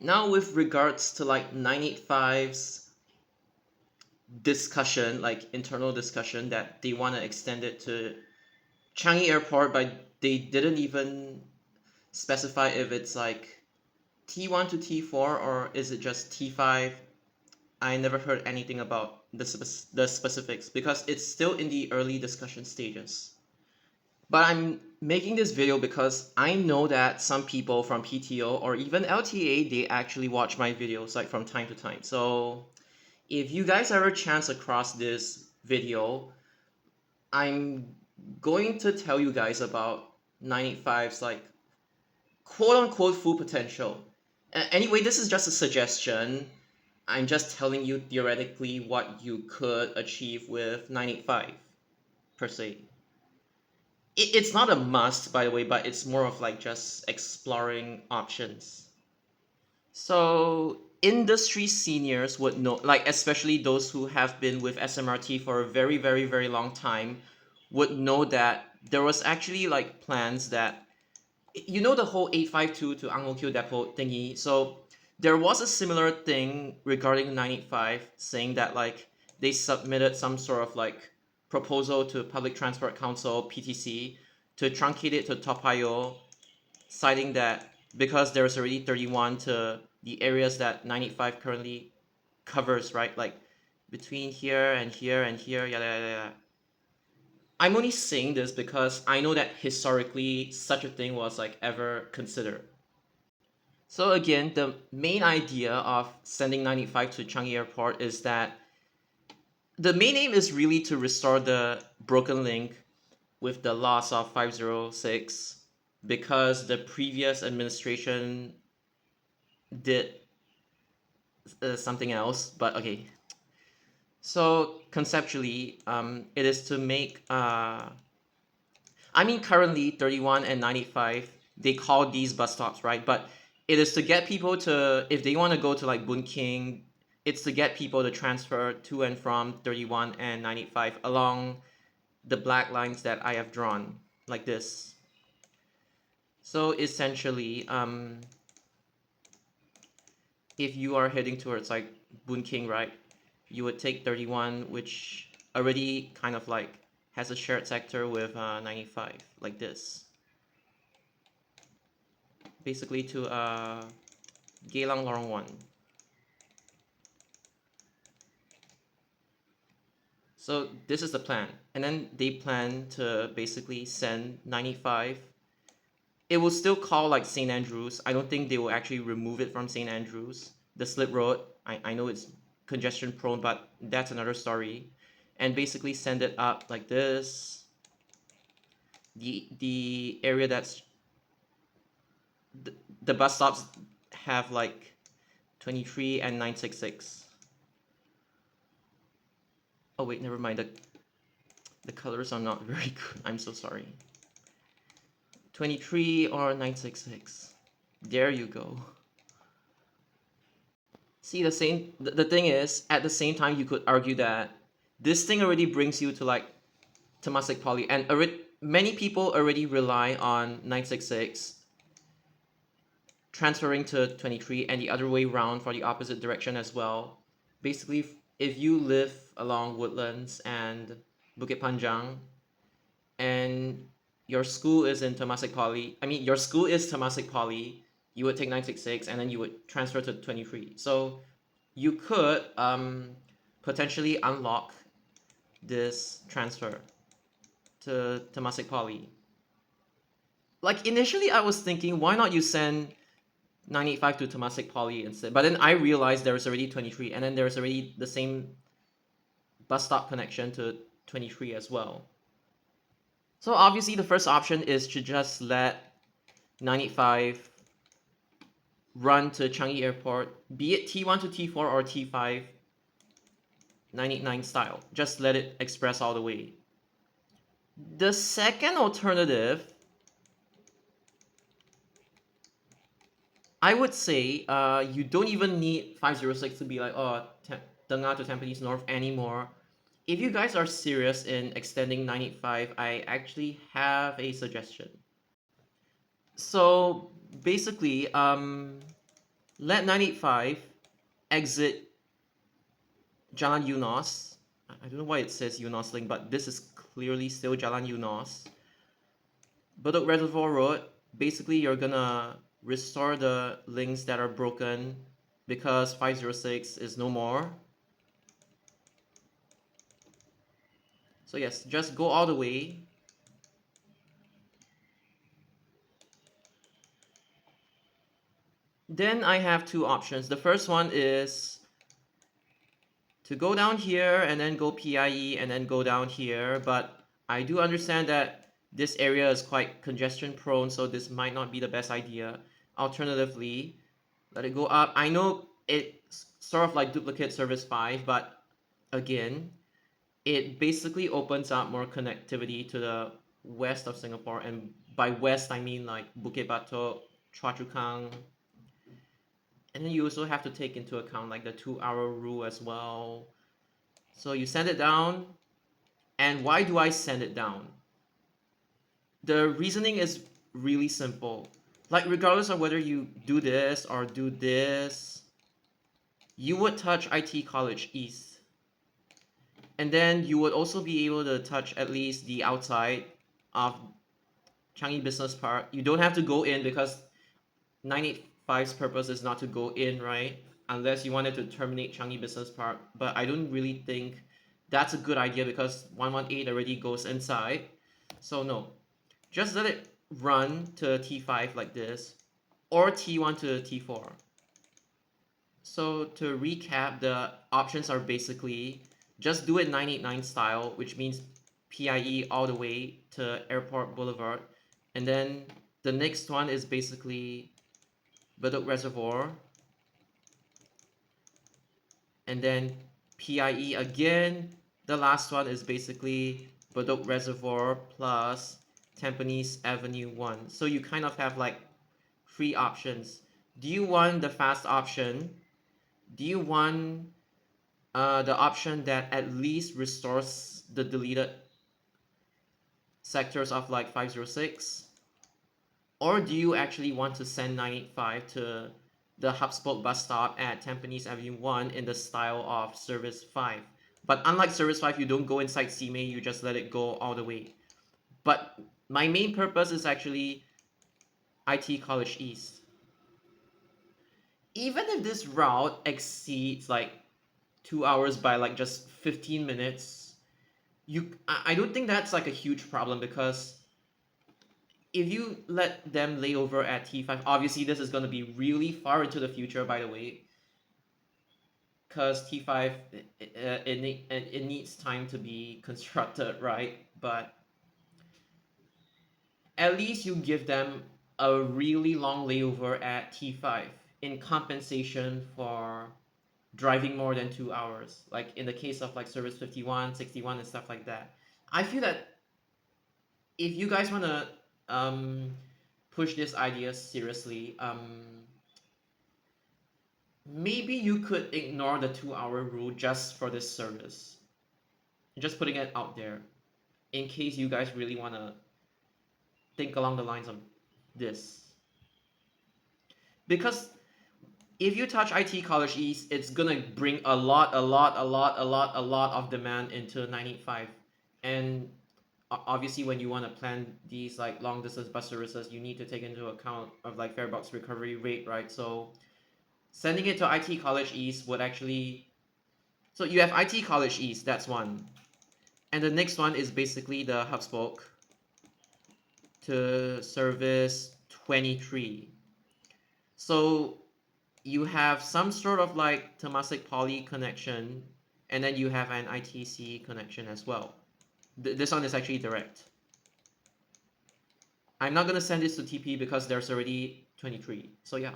Now with regards to like 985's discussion, like internal discussion that they want to extend it to Changi Airport, but they didn't even specify if it's like T1 to T4 or is it just T5. I never heard anything about the specifics because it's still in the early discussion stages. But I'm making this video because I know that some people from PTO or even LTA, they actually watch my videos like from time to time. So if you guys ever chance across this video, I'm going to tell you guys about 985's like quote unquote full potential. Anyway, this is just a suggestion. I'm just telling you theoretically what you could achieve with 985 per se. It's not a must, by the way, but it's more of like just exploring options. So industry seniors would know, like especially those who have been with SMRT for a very, very, very long time, would know that there was actually like plans that, you know, the whole 852 to Ang Mo Kio Depot thingy. So there was a similar thing regarding 985 saying that like they submitted some sort of like proposal to Public Transport Council PTC to truncate it to Toa Payoh, citing that because there's already 31 to the areas that 985 currently covers, right? Like between here and here and here, yada yada yada. I'm only saying this because I know that historically such a thing was like ever considered. So again, the main idea of sending 985 to Changi Airport is that the main aim is really to restore the broken link with the loss of 506 because the previous administration did something else. But okay, so conceptually, it is to make I mean, currently 31 and 95, they call these bus stops, right? But it is to get people to, if they want to go to like Boon King, it's to get people to transfer to and from 31 and 95 along the black lines that I have drawn, like this. So essentially, if you are heading towards like Boon King, right, you would take 31, which already kind of like has a shared sector with 95, like this. Basically to Geylang Lorong 1. So this is the plan. And then they plan to basically send 95. It will still call like St. Andrews. I don't think they will actually remove it from St. Andrews. The slip road, I know it's congestion prone, but that's another story. And basically send it up like this. The area that's the bus stops have like 23 and 966. Oh wait, never mind. The colors are not very good. I'm so sorry. 23 or 966. There you go. See, the thing is, at the same time, you could argue that this thing already brings you to like Temasek Poly, and many people already rely on 966 transferring to 23 and the other way around for the opposite direction as well. Basically, if you live along Woodlands and Bukit Panjang and your school is in Temasek Poly, I mean, your school is Temasek Poly, you would take 966 and then you would transfer to 23. So you could potentially unlock this transfer to Temasek Poly. Like initially I was thinking, why not you send 985 to Temasek Poly instead? But then I realized there's already 23 and then there's already the same bus stop connection to 23 as well. So obviously the first option is to just let 985 run to Changi Airport, be it T1 to T4 or T5 989 style. Just let it express all the way. The second alternative, I would say you don't even need 506 to be like, oh, Tengah to Tampines North anymore. If you guys are serious in extending 985, I actually have a suggestion. So basically, let 985 exit Jalan Eunos. I don't know why it says Eunos Link, but this is clearly still Jalan Eunos. Bedok Reservoir Road, basically you're gonna restore the links that are broken because 506 is no more. So yes, just go all the way. Then I have two options. The first one is to go down here and then go PIE and then go down here, but I do understand that this area is quite congestion prone, so this might not be the best idea. Alternatively, let it go up. I know it's sort of like duplicate service 5, but again, it basically opens up more connectivity to the west of Singapore, and by west I mean like Bukit Batok, Choa Chu Kang, and then you also have to take into account like the 2-hour rule as well. So you send it down, and why do I send it down? The reasoning is really simple. Like regardless of whether you do this or do this, you would touch IT College East. And then you would also be able to touch at least the outside of Changi Business Park. You don't have to go in because 985's purpose is not to go in, right? Unless you wanted to terminate Changi Business Park. But I don't really think that's a good idea because 118 already goes inside. So no, just let it run to T5 like this, or T1 to T4. So to recap, the options are basically just do it 989 style, which means PIE all the way to Airport Boulevard. And then the next one is basically Bedok Reservoir. And then PIE again. The last one is basically Bedok Reservoir plus Tampines Avenue 1. So you kind of have like three options. Do you want the fast option? Do you want the option that at least restores the deleted sectors of like 506? Or do you actually want to send 985 to the hub spoke bus stop at Tampines Avenue 1 in the style of Service 5? But unlike Service 5, you don't go inside CMA, you just let it go all the way. But my main purpose is actually IT College East. Even if this route exceeds like 2 hours by like just 15 minutes, I don't think that's like a huge problem because if you let them lay over at T5, obviously this is going to be really far into the future, by the way, because T5 it needs time to be constructed, right? But at least you give them a really long layover at T5 in compensation for driving more than 2 hours, like in the case of like service 51, 61, and stuff like that. I feel that if you guys want to push this idea seriously, maybe you could ignore the 2-hour rule just for this service. Just putting it out there in case you guys really want to think along the lines of this. Because if you touch IT College East, it's gonna bring a lot of demand into 985. And obviously when you want to plan these like long distance bus services, you need to take into account of like fare box recovery rate, right? So sending it to IT College East would actually, so you have IT College East, that's one. And the next one is basically the hub spoke to service 23. So you have some sort of like Temasek Poly connection, and then you have an ITECE connection as well. This one is actually direct. I'm not gonna send this to TP because there's already 23. So yeah.